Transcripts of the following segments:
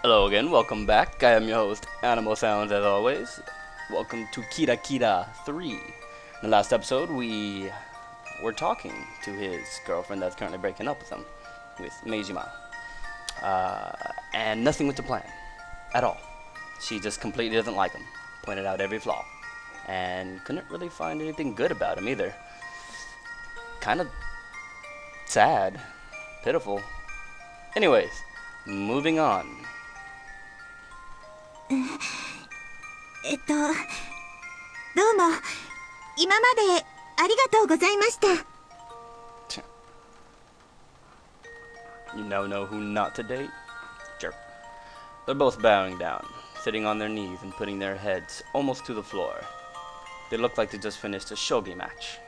Hello again, welcome back. I am your host, Animal Sounds, as always. Welcome to Kira Kira 3. In the last episode, we were talking to his girlfriend that's currently breaking up with him, with Meijima. And nothing went to plan, at all. She just completely doesn't like him, pointed out every flaw, and couldn't really find anything good about him either. Kind of sad, pitiful. Anyways, moving on. どうも、今までありがとうございました。You now know who not to date? Jerk. They're both bowing down, sitting on their knees and putting their heads almost to the floor. They look like they just finished a shogi match.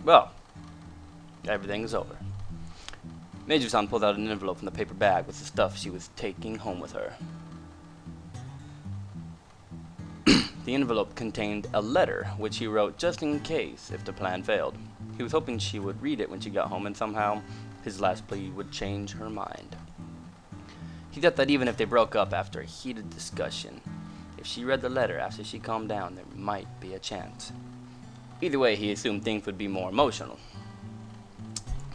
Well, everything is over. Meiju-san pulled out an envelope from the paper bag with the stuff she was taking home with her. The envelope contained a letter, which he wrote just in case if the plan failed. He was hoping she would read it when she got home, and somehow his last plea would change her mind. He thought that even if they broke up after a heated discussion, if she read the letter after she calmed down, there might be a chance. Either way, he assumed things would be more emotional.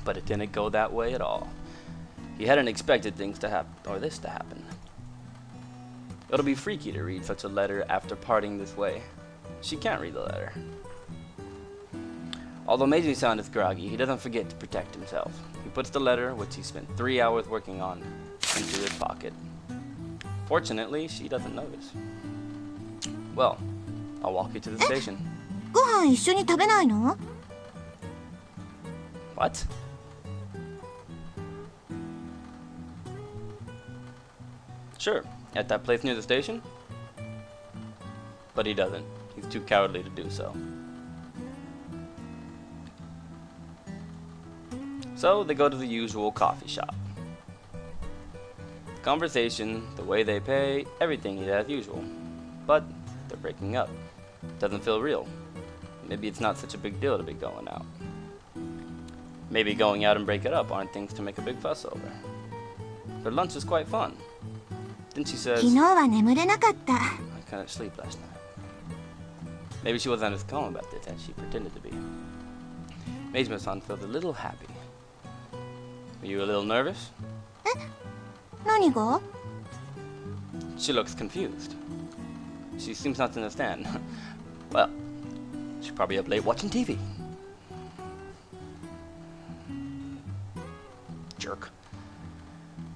But it didn't go that way at all. He hadn't expected things to happen, or this to happen. It'll be freaky to read such a letter after parting this way. She can't read the letter. Although Meiji-san is groggy, he doesn't forget to protect himself. He puts the letter, which he spent 3 hours working on, into his pocket. Fortunately, she doesn't notice. Well, I'll walk you to the station. ご飯一緒に食べないの？ What? Sure, at that place near the station? But he doesn't. He's too cowardly to do so. So they go to the usual coffee shop. The conversation, the way they pay, everything is as usual. But they're breaking up. Doesn't feel real. Maybe it's not such a big deal to be going out. Maybe going out and break it up aren't things to make a big fuss over. Their lunch is quite fun. Then she says, 昨日は眠れなかった。 I couldn't sleep last night. Maybe she wasn't as calm about this as she pretended to be. Meijima-san felt a little happy. Were you a little nervous? 何が？ She looks confused. She seems not to understand. Well, she's probably up late watching TV. Jerk.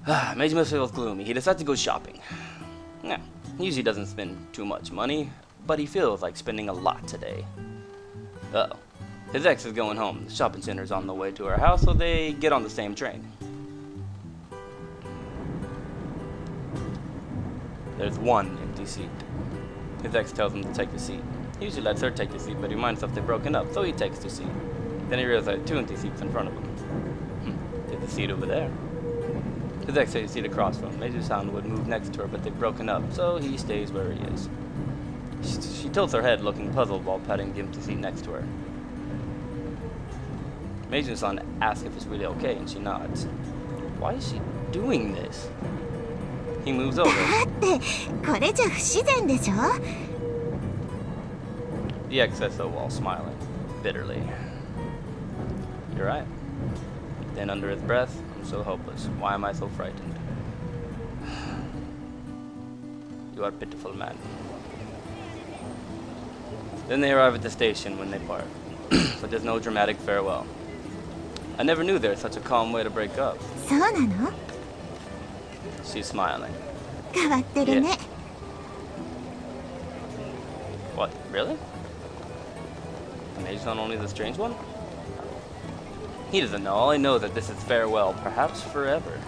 Meijima feels gloomy. He decides to go shopping. Yeah, he usually doesn't spend too much money, but he feels like spending a lot today. Uh-oh. His ex is going home. The shopping center's on the way to her house, so they get on the same train. There's one empty seat. His ex tells him to take the seat. He usually lets her take the seat, but he reminds himself they've broken up, so he takes the seat. Then he realizes 2 empty seats in front of him. There's the seat over there. His ex takes a seat across from him. Meiji-san would move next to her, but they've broken up, so he stays where he is. She tilts her head, looking puzzled while patting the empty seat next to her. Meiji-san asks if it's really okay, and she nods. Why is she doing this? He moves over. だってこれじゃ不自然でしょ？ The ex says so while smiling, bitterly. You're right. Then under his breath, I'm so hopeless. Why am I so frightened? You are a pitiful man. Then they arrive at the station when they part. But there's no dramatic farewell. I never knew there's such a calm way to break up. そうなの？ She's smiling. 変わってるね。 What, really? Meiji-san only the strange one? He doesn't know. All he knows is that this is farewell, perhaps forever.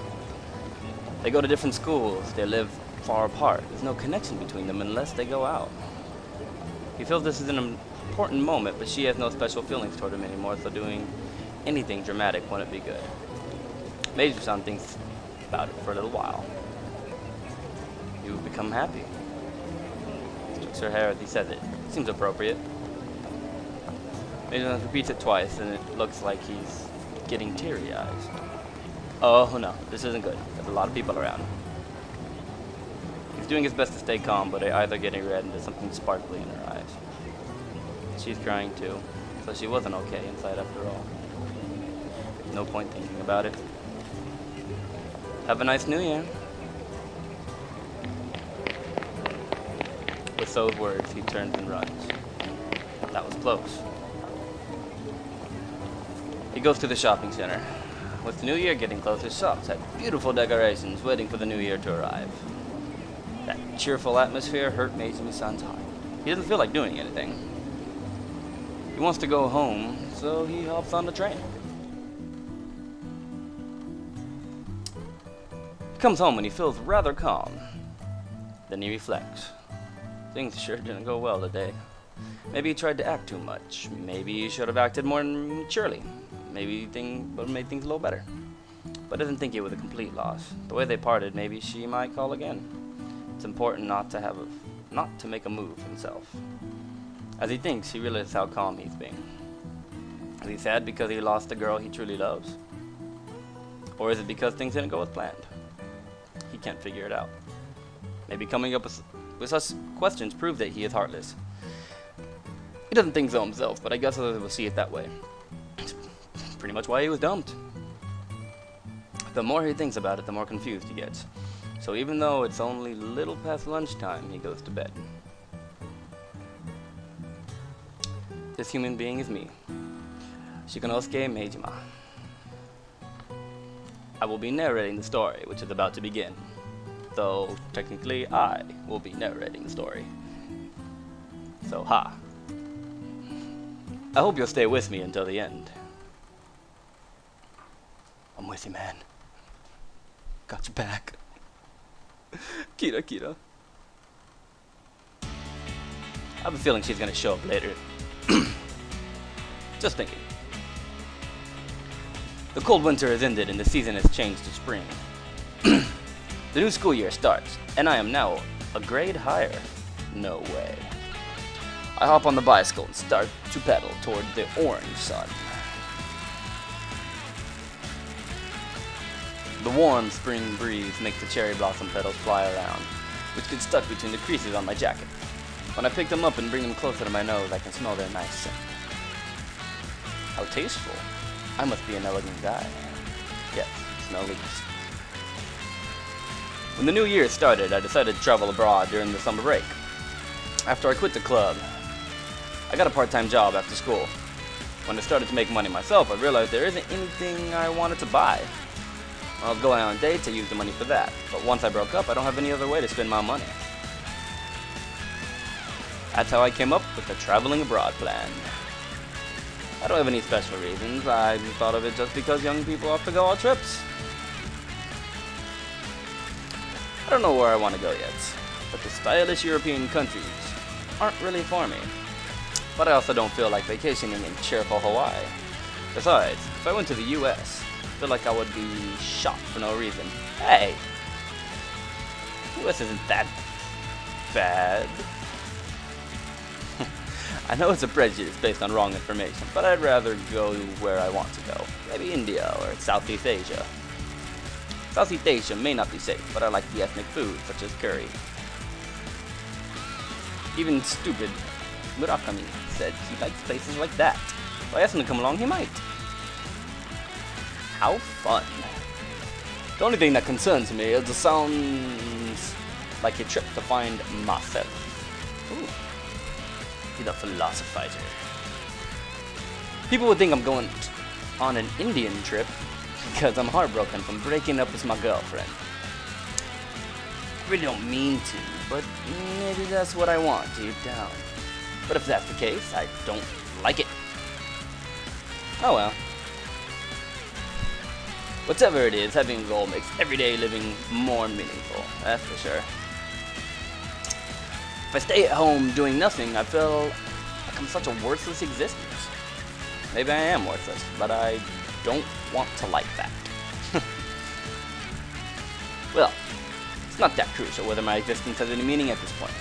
They go to different schools. They live far apart. There's no connection between them unless they go out. He feels this is an important moment, but she has no special feelings toward him anymore, so doing anything dramatic wouldn't be good. Meiji-san thinks about it for a little while. You become happy. Strokes her hair as he says it. Seems appropriate. Meiji repeats it twice, and it looks like he's getting teary-eyed. Oh no, this isn't good. There's a lot of people around. He's doing his best to stay calm, but either getting red and there's something sparkly in her eyes. She's crying too, so she wasn't okay inside after all. No point thinking about it. Have a nice New Year. With those words, he turns and runs. That was close. He goes to the shopping center. With the new year getting closer, shops have beautiful decorations waiting for the new year to arrive. That cheerful atmosphere hurt Meijimi-san's heart. He doesn't feel like doing anything. He wants to go home, so he hops on the train. He comes home and he feels rather calm. Then he reflects. Things sure didn't go well today. Maybe he tried to act too much. Maybe he should have acted more maturely. Maybe would have made things a little better. But doesn't think it was a complete loss. The way they parted, maybe she might call again. It's important not to make a move himself. As he thinks, he realizes how calm he's being. Is he sad because he lost the girl he truly loves? Or is it because things didn't go as planned? He can't figure it out. Maybe coming up with such questions prove that he is heartless. He doesn't think so himself, but I guess others will see it that way. It's pretty much why he was dumped. The more he thinks about it, the more confused he gets. So even though it's only little past lunchtime, he goes to bed. This human being is me, Shikanosuke Meijima. I will be narrating the story, which is about to begin. Though, technically, I will be narrating the story. So, ha. I hope you'll stay with me until the end. I'm with you, man. Got your back. Kira, Kira. I have a feeling she's gonna show up later. Just thinking. The cold winter has ended and the season has changed to spring. The new school year starts, and I am now a grade higher. No way. I hop on the bicycle and start to pedal toward the orange sun. The warm spring breeze makes the cherry blossom petals fly around, which get stuck between the creases on my jacket. When I pick them up and bring them closer to my nose, I can smell their nice scent. How tasteful. I must be an elegant guy. Yes, smell leaves. When the new year started, I decided to travel abroad during the summer break. After I quit the club, I got a part-time job after school. When I started to make money myself, I realized there isn't anything I wanted to buy. When I was going on dates, I used the money for that. But once I broke up, I don't have any other way to spend my money. That's how I came up with the traveling abroad plan. I don't have any special reasons. I thought of it just because young people have to go on trips. I don't know where I want to go yet, but the stylish European countries aren't really for me. But I also don't feel like vacationing in cheerful Hawaii. Besides, if I went to the US, I feel like I would be shot for no reason. Hey! US isn't that bad. I know it's a prejudice based on wrong information, but I'd rather go where I want to go. Maybe India or Southeast Asia. Southeast Asia may not be safe, but I like the ethnic food, such as curry. Even stupid Murakami said he likes places like that. If I asked him to come along, he might. How fun. The only thing that concerns me is the sounds like a trip to find myself. Ooh. He's a philosophizer. People would think I'm going on an Indian trip because I'm heartbroken from breaking up with my girlfriend. I really don't mean to, but maybe that's what I want deep down. But if that's the case, I don't like it. Oh well. Whatever it is, having a goal makes everyday living more meaningful, that's for sure. If I stay at home doing nothing, I feel like I'm such a worthless existence. Maybe I am worthless, but I don't want to like that. Well, it's not that crucial whether my existence has any meaning at this point.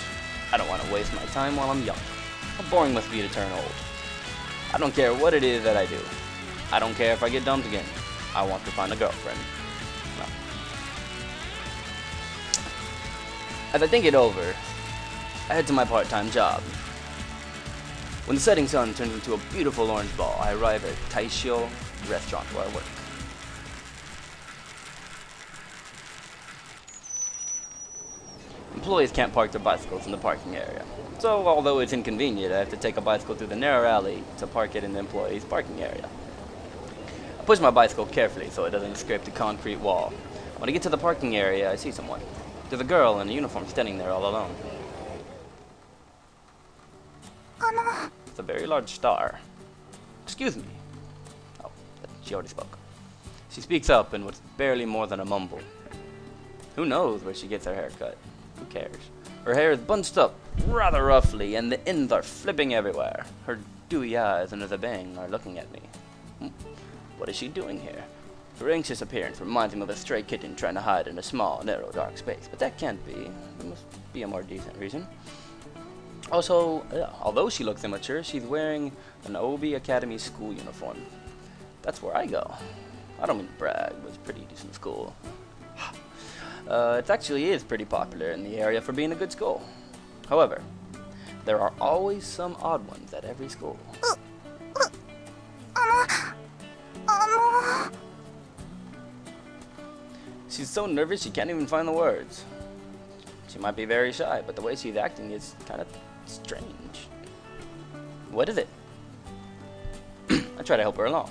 I don't want to waste my time while I'm young. How boring must be to turn old. I don't care what it is that I do. I don't care if I get dumped again. I want to find a girlfriend. No. As I think it over, I head to my part-time job. When the setting sun turns into a beautiful orange ball, I arrive at Taishio restaurant where I work. Employees can't park their bicycles in the parking area. So, although it's inconvenient, I have to take a bicycle through the narrow alley to park it in the employees' parking area. I push my bicycle carefully so it doesn't scrape the concrete wall. When I get to the parking area, I see someone. There's a girl in a uniform standing there all alone. It's a very large star. Excuse me. Oh, she already spoke. She speaks up in what's barely more than a mumble. Who knows where she gets her hair cut? Who cares? Her hair is bunched up rather roughly, and the ends are flipping everywhere. Her dewy eyes under the bang are looking at me. What is she doing here? Her anxious appearance reminds me of a stray kitten trying to hide in a small, narrow, dark space. But that can't be. There must be a more decent reason. Also, although she looks immature, she's wearing an Obi Academy school uniform. That's where I go. I don't mean to brag, but it's a pretty decent school. It actually is pretty popular in the area for being a good school. However, there are always some odd ones at every school. She's so nervous she can't even find the words. She might be very shy, but the way she's acting is kind of strange. What is it? I try to help her along.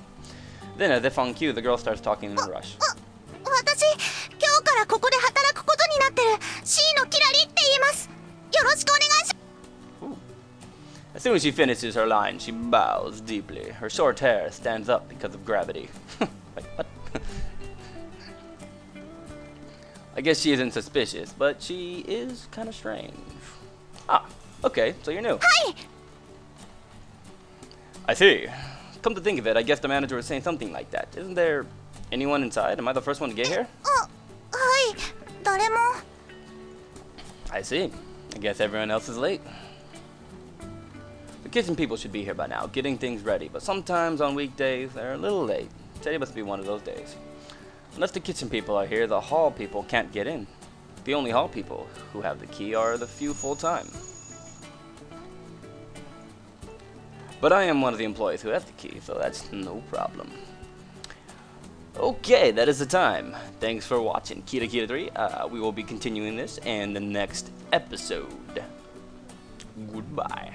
Then, as if on cue, the girl starts talking in a rush. Ooh. As soon as she finishes her line, she bows deeply. Her short hair stands up because of gravity. Wait, what? I guess she isn't suspicious, but she is kind of strange. Ah, okay, so you're new. Hi! I see. Come to think of it, I guess the manager was saying something like that. Isn't there anyone inside? Am I the first one to get here? I see. I guess everyone else is late. The kitchen people should be here by now, getting things ready, but sometimes on weekdays they're a little late. Today must be one of those days. Unless the kitchen people are here, the hall people can't get in. The only hall people who have the key are the few full-time. But I am one of the employees who has the key, so that's no problem. Okay, that is the time. Thanks for watching Kira Kira 3. We will be continuing this in the next episode. Goodbye.